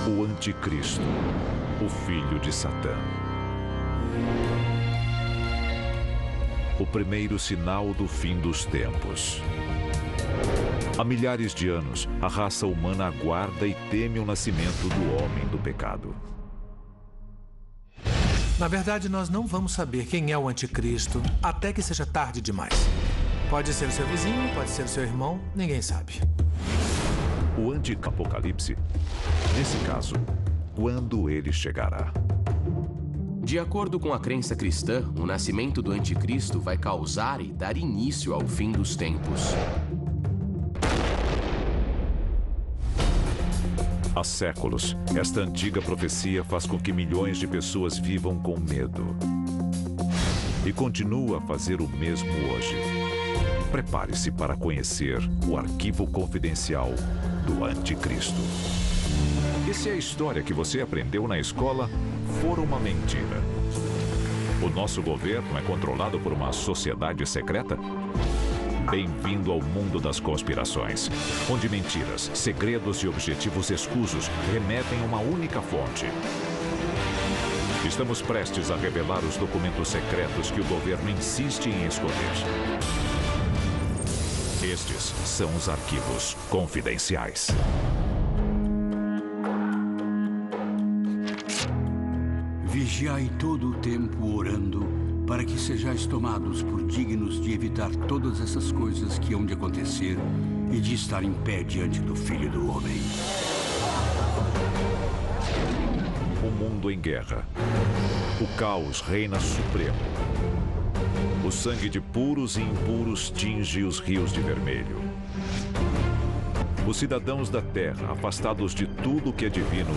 O Anticristo, o filho de Satã. O primeiro sinal do fim dos tempos. Há milhares de anos, a raça humana aguarda e teme o nascimento do homem do pecado. Na verdade, nós não vamos saber quem é o Anticristo até que seja tarde demais. Pode ser o seu vizinho, pode ser o seu irmão, ninguém sabe. O Apocalipse, nesse caso, quando ele chegará. De acordo com a crença cristã, o nascimento do Anticristo vai causar e dar início ao fim dos tempos. Há séculos, esta antiga profecia faz com que milhões de pessoas vivam com medo. E continua a fazer o mesmo hoje. Prepare-se para conhecer o arquivo confidencial do Anticristo. E se a história que você aprendeu na escola for uma mentira? O nosso governo é controlado por uma sociedade secreta? Bem-vindo ao mundo das conspirações, onde mentiras, segredos e objetivos escusos remetem a uma única fonte. Estamos prestes a revelar os documentos secretos que o governo insiste em esconder. Estes são os arquivos confidenciais. Vigiai todo o tempo orando, para que sejais tomados por dignos de evitar todas essas coisas que hão de acontecer e de estar em pé diante do Filho do Homem. O mundo em guerra. O caos reina supremo. O sangue de puros e impuros tinge os rios de vermelho. Os cidadãos da Terra, afastados de tudo que é divino,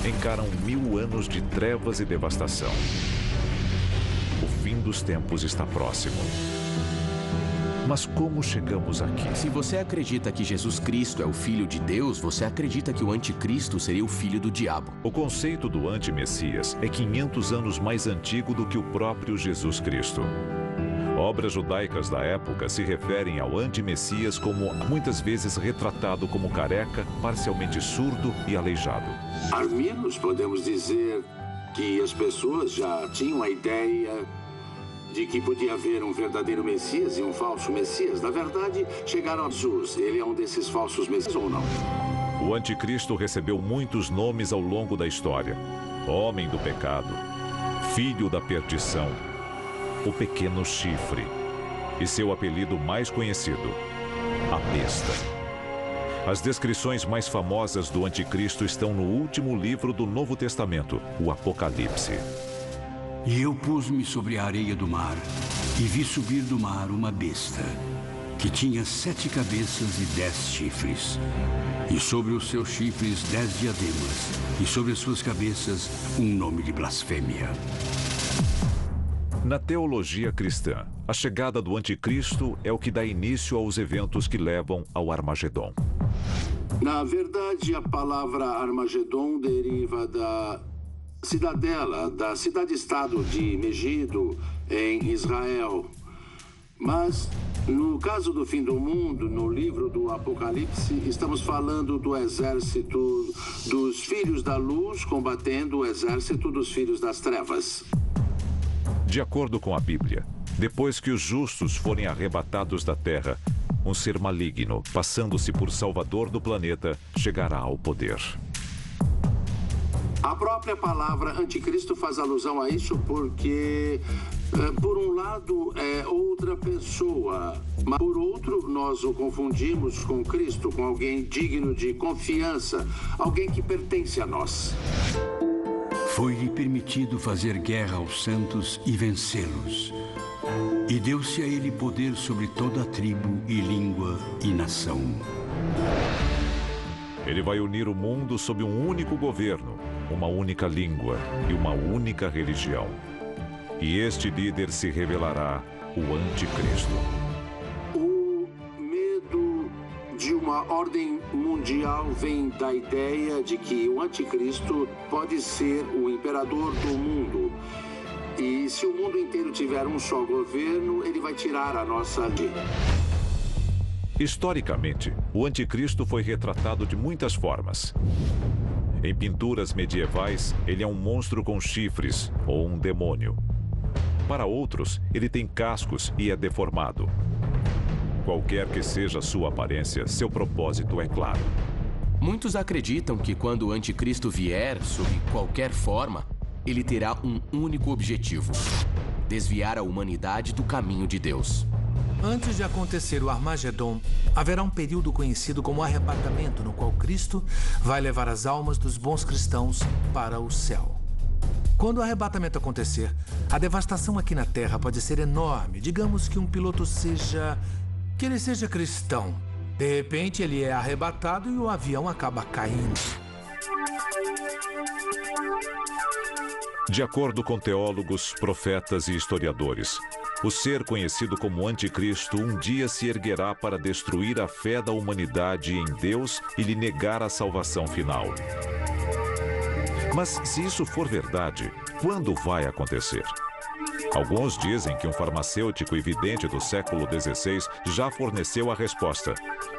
encaram 1000 anos de trevas e devastação. O fim dos tempos está próximo. Mas como chegamos aqui? Se você acredita que Jesus Cristo é o Filho de Deus, você acredita que o Anticristo seria o filho do diabo. O conceito do anti-messias é 500 anos mais antigo do que o próprio Jesus Cristo. Obras judaicas da época se referem ao anti-messias como muitas vezes retratado como careca, parcialmente surdo e aleijado. Ao menos podemos dizer que as pessoas já tinham a ideia de que podia haver um verdadeiro Messias e um falso Messias. Na verdade, chegaram a Jesus. Ele é um desses falsos Messias ou não? O Anticristo recebeu muitos nomes ao longo da história. Homem do pecado, filho da perdição, o pequeno chifre e seu apelido mais conhecido, a besta. As descrições mais famosas do Anticristo estão no último livro do Novo Testamento, o Apocalipse. E eu pus-me sobre a areia do mar e vi subir do mar uma besta, que tinha 7 cabeças e 10 chifres. E sobre os seus chifres 10 diademas, e sobre as suas cabeças um nome de blasfêmia. Na teologia cristã, a chegada do Anticristo é o que dá início aos eventos que levam ao Armagedon. Na verdade, a palavra Armagedon deriva da cidadela, da cidade-estado de Megido, em Israel. Mas, no caso do fim do mundo, no livro do Apocalipse, estamos falando do exército dos filhos da luz combatendo o exército dos filhos das trevas. De acordo com a Bíblia, depois que os justos forem arrebatados da terra, um ser maligno, passando-se por salvador do planeta, chegará ao poder. A própria palavra anticristo faz alusão a isso porque, por um lado, é outra pessoa, mas por outro, nós o confundimos com Cristo, com alguém digno de confiança, alguém que pertence a nós. Foi-lhe permitido fazer guerra aos santos e vencê-los. E deu-se a ele poder sobre toda a tribo e língua e nação. Ele vai unir o mundo sob um único governo, uma única língua e uma única religião. E este líder se revelará o Anticristo. O medo de uma ordem mundial vem da ideia de que o Anticristo pode ser o imperador do mundo. E se o mundo inteiro tiver um só governo, ele vai tirar a nossa lei. Historicamente, o Anticristo foi retratado de muitas formas. Em pinturas medievais, ele é um monstro com chifres ou um demônio. Para outros, ele tem cascos e é deformado. Qualquer que seja sua aparência, seu propósito é claro. Muitos acreditam que quando o anticristo vier, sob qualquer forma, ele terá um único objetivo: desviar a humanidade do caminho de Deus. Antes de acontecer o Armagedon, haverá um período conhecido como arrebatamento, no qual Cristo vai levar as almas dos bons cristãos para o céu. Quando o arrebatamento acontecer, a devastação aqui na Terra pode ser enorme. Digamos que um piloto seja cristão. De repente, ele é arrebatado e o avião acaba caindo. De acordo com teólogos, profetas e historiadores, o ser conhecido como Anticristo um dia se erguerá para destruir a fé da humanidade em Deus e lhe negar a salvação final. Mas se isso for verdade, quando vai acontecer? Alguns dizem que um farmacêutico e vidente do século XVI já forneceu a resposta: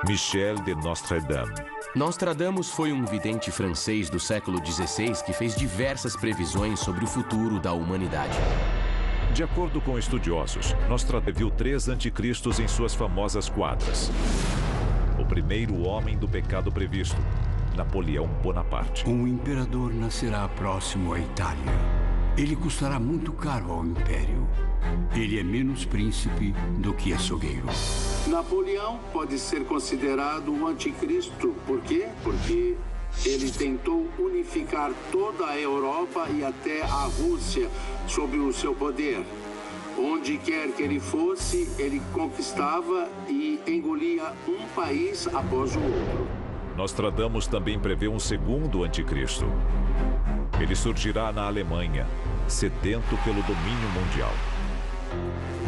Michel de Nostredame. Nostradamus foi um vidente francês do século XVI que fez diversas previsões sobre o futuro da humanidade. De acordo com estudiosos, Nostradamus viu 3 anticristos em suas famosas quadras. O primeiro homem do pecado previsto, Napoleão Bonaparte. Um imperador nascerá próximo à Itália. Ele custará muito caro ao Império. Ele é menos príncipe do que açougueiro. Napoleão pode ser considerado o anticristo. Por quê? Porque ele tentou unificar toda a Europa e até a Rússia sob o seu poder. Onde quer que ele fosse, ele conquistava e engolia um país após o outro. Nostradamus também prevê um segundo anticristo. Ele surgirá na Alemanha, sedento pelo domínio mundial.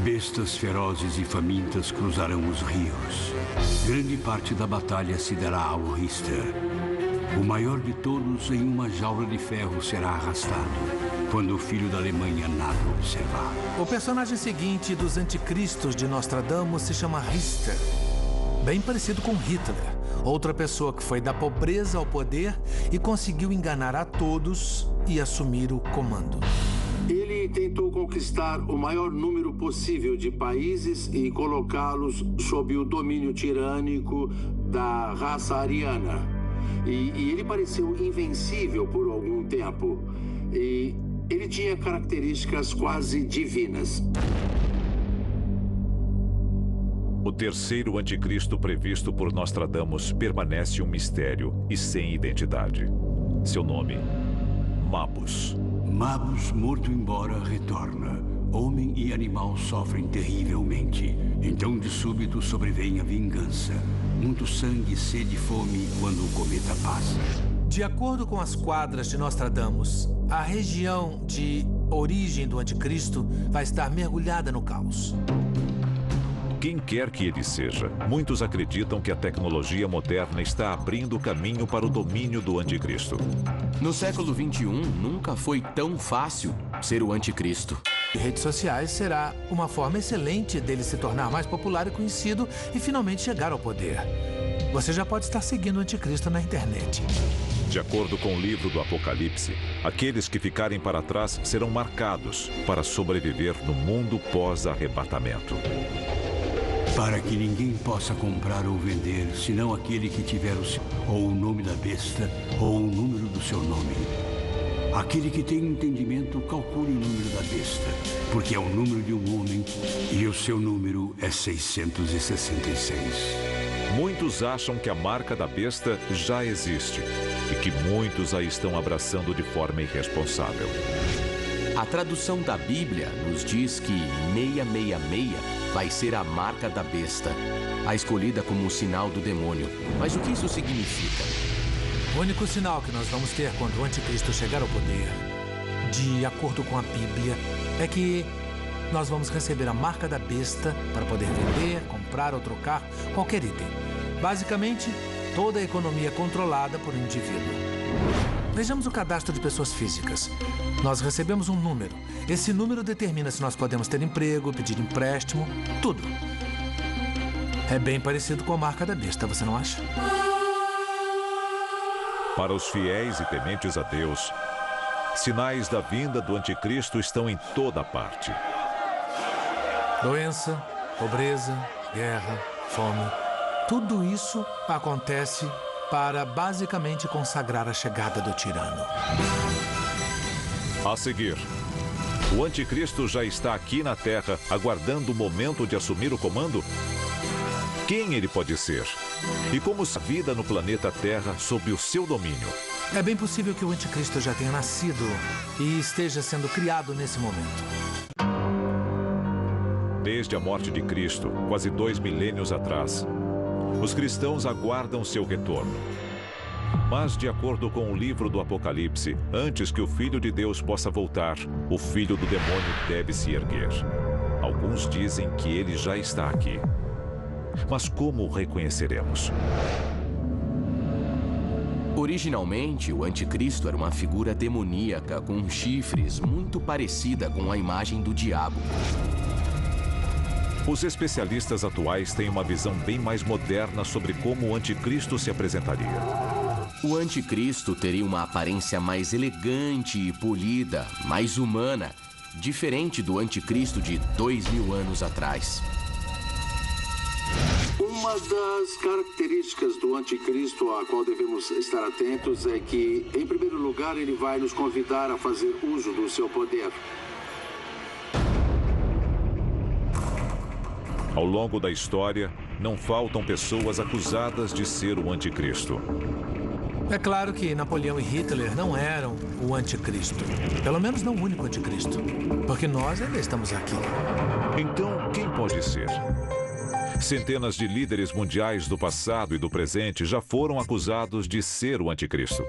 Bestas ferozes e famintas cruzarão os rios. Grande parte da batalha se dará ao Richter. O maior de todos em uma jaula de ferro será arrastado, quando o filho da Alemanha nada observar. O personagem seguinte dos anticristos de Nostradamus se chama Richter. Bem parecido com Hitler, outra pessoa que foi da pobreza ao poder e conseguiu enganar a todos e assumir o comando. Ele tentou conquistar o maior número possível de países e colocá-los sob o domínio tirânico da raça ariana. E ele pareceu invencível por algum tempo. E ele tinha características quase divinas. O terceiro anticristo previsto por Nostradamus permanece um mistério e sem identidade. Seu nome, Mabus. Mabus, morto embora, retorna. Homem e animal sofrem terrivelmente. Então, de súbito, sobrevém a vingança. Muito sangue, sede e fome quando o cometa passa. De acordo com as quadras de Nostradamus, a região de origem do anticristo vai estar mergulhada no caos. Quem quer que ele seja, muitos acreditam que a tecnologia moderna está abrindo o caminho para o domínio do anticristo. No século XXI, nunca foi tão fácil ser o anticristo. Redes sociais será uma forma excelente dele se tornar mais popular e conhecido e finalmente chegar ao poder. Você já pode estar seguindo o anticristo na internet. De acordo com o livro do Apocalipse, aqueles que ficarem para trás serão marcados para sobreviver no mundo pós-arrebatamento. Para que ninguém possa comprar ou vender, senão aquele que tiver ou o nome da besta, ou o número do seu nome. Aquele que tem entendimento, calcule o número da besta, porque é o número de um homem e o seu número é 666. Muitos acham que a marca da besta já existe e que muitos a estão abraçando de forma irresponsável. A tradução da Bíblia nos diz que 666 vai ser a marca da besta, a escolhida como um sinal do demônio. Mas o que isso significa? O único sinal que nós vamos ter quando o anticristo chegar ao poder, de acordo com a Bíblia, é que nós vamos receber a marca da besta para poder vender, comprar ou trocar qualquer item. Basicamente, toda a economia é controlada por um indivíduo. Vejamos o cadastro de pessoas físicas. Nós recebemos um número. Esse número determina se nós podemos ter emprego, pedir empréstimo, tudo. É bem parecido com a marca da besta, você não acha? Para os fiéis e tementes a Deus, sinais da vinda do anticristo estão em toda parte. Doença, pobreza, guerra, fome. Tudo isso acontece para basicamente consagrar a chegada do tirano. A seguir, o anticristo já está aqui na Terra, aguardando o momento de assumir o comando? Quem ele pode ser? E como a vida no planeta Terra sob o seu domínio? É bem possível que o anticristo já tenha nascido e esteja sendo criado nesse momento. Desde a morte de Cristo, quase 2 milênios atrás, os cristãos aguardam seu retorno. Mas, de acordo com o livro do Apocalipse, antes que o Filho de Deus possa voltar, o filho do demônio deve se erguer. Alguns dizem que ele já está aqui. Mas como o reconheceremos? Originalmente, o anticristo era uma figura demoníaca com chifres muito parecida com a imagem do diabo. Os especialistas atuais têm uma visão bem mais moderna sobre como o anticristo se apresentaria. O anticristo teria uma aparência mais elegante e polida, mais humana, diferente do anticristo de 2000 anos atrás. Uma das características do anticristo a qual devemos estar atentos é que, em primeiro lugar, ele vai nos convidar a fazer uso do seu poder. Ao longo da história, não faltam pessoas acusadas de ser o anticristo. É claro que Napoleão e Hitler não eram o anticristo. Pelo menos não o único anticristo. Porque nós ainda estamos aqui. Então, quem pode ser? Centenas de líderes mundiais do passado e do presente já foram acusados de ser o anticristo.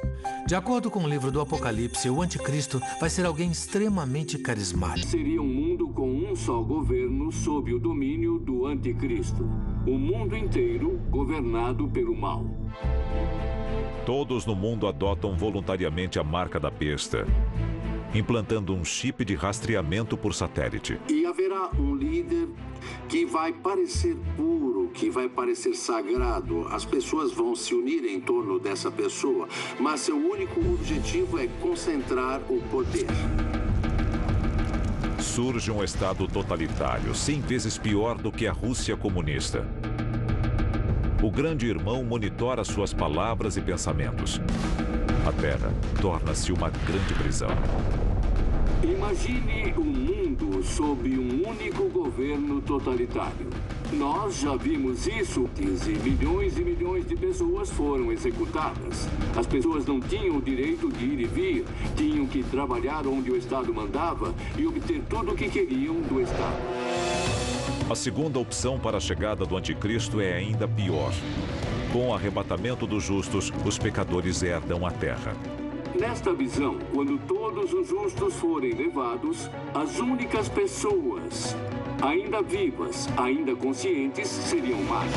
De acordo com o livro do Apocalipse, o anticristo vai ser alguém extremamente carismático. Seria um mundo com um só governo sob o domínio do anticristo. O mundo inteiro governado pelo mal. Todos no mundo adotam voluntariamente a marca da besta, implantando um chip de rastreamento por satélite. E haverá um líder que vai parecer puro, que vai parecer sagrado. As pessoas vão se unir em torno dessa pessoa, mas seu único objetivo é concentrar o poder. Surge um estado totalitário, 100 vezes pior do que a Rússia comunista. O grande irmão monitora suas palavras e pensamentos. A Terra torna-se uma grande prisão. Imagine um mundo sob um único governo totalitário. Nós já vimos isso. 15 milhões e milhões de pessoas foram executadas. As pessoas não tinham o direito de ir e vir. Tinham que trabalhar onde o Estado mandava e obter tudo o que queriam do Estado. A segunda opção para a chegada do anticristo é ainda pior. Com o arrebatamento dos justos, os pecadores herdam a terra. Nesta visão, quando todos os justos forem levados, as únicas pessoas ainda vivas, ainda conscientes, seriam más.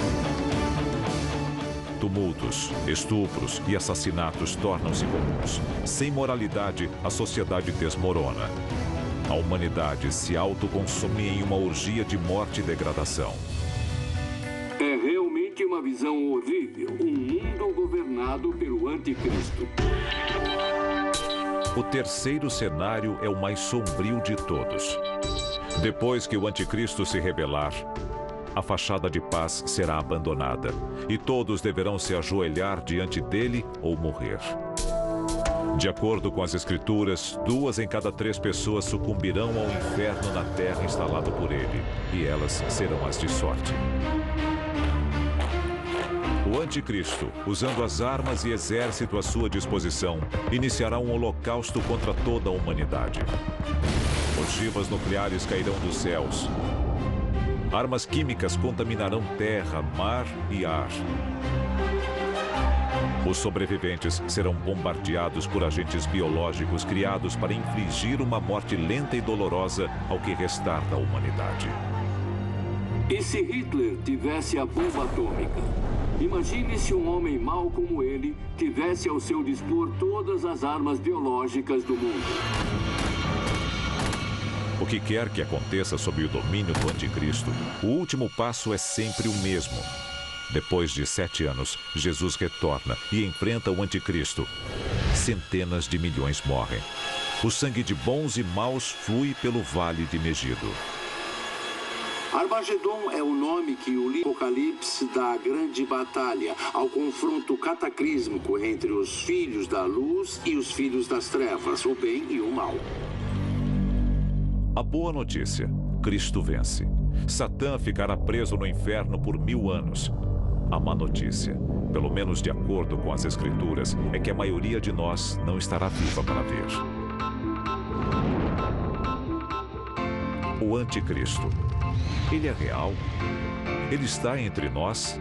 Tumultos, estupros e assassinatos tornam-se comuns. Sem moralidade, a sociedade desmorona. A humanidade se autoconsome em uma orgia de morte e degradação. É realmente uma visão horrível. Um mundo governado pelo anticristo. O terceiro cenário é o mais sombrio de todos. Depois que o anticristo se rebelar, a fachada de paz será abandonada e todos deverão se ajoelhar diante dele ou morrer. De acordo com as escrituras, 2 em cada 3 pessoas sucumbirão ao inferno na terra instalado por ele, e elas serão as de sorte. O anticristo, usando as armas e exército à sua disposição, iniciará um holocausto contra toda a humanidade. Ogivas nucleares cairão dos céus. Armas químicas contaminarão terra, mar e ar. Os sobreviventes serão bombardeados por agentes biológicos criados para infligir uma morte lenta e dolorosa ao que restar da humanidade. E se Hitler tivesse a bomba atômica? Imagine se um homem mau como ele tivesse ao seu dispor todas as armas biológicas do mundo. O que quer que aconteça sob o domínio do anticristo, o último passo é sempre o mesmo: Depois de 7 anos, Jesus retorna e enfrenta o anticristo. Centenas de milhões morrem. O sangue de bons e maus flui pelo vale de Megido. Armagedon é o nome que o livro Apocalipse dá à grande batalha, ao confronto cataclísmico entre os filhos da luz e os filhos das trevas, o bem e o mal. A boa notícia: Cristo vence. Satã ficará preso no inferno por 1000 anos. A má notícia, pelo menos de acordo com as Escrituras, é que a maioria de nós não estará viva para ver. O anticristo. Ele é real? Ele está entre nós?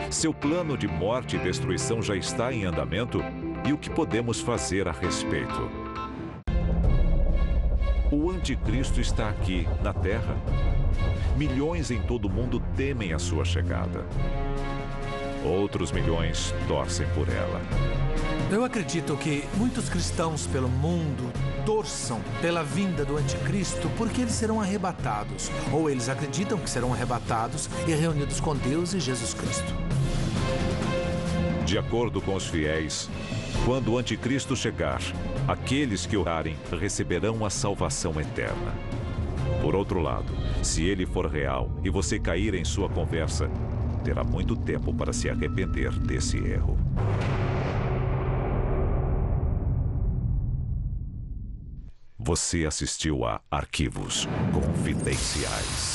Seu plano de morte e destruição já está em andamento? E o que podemos fazer a respeito? O anticristo está aqui, na Terra. Milhões em todo o mundo temem a sua chegada. Outros milhões torcem por ela. Eu acredito que muitos cristãos pelo mundo torçam pela vinda do anticristo porque eles serão arrebatados. Ou eles acreditam que serão arrebatados e reunidos com Deus e Jesus Cristo. De acordo com os fiéis, quando o anticristo chegar, aqueles que orarem receberão a salvação eterna. Por outro lado, se ele for real e você cair em sua conversa, terá muito tempo para se arrepender desse erro. Você assistiu a Arquivos Confidenciais.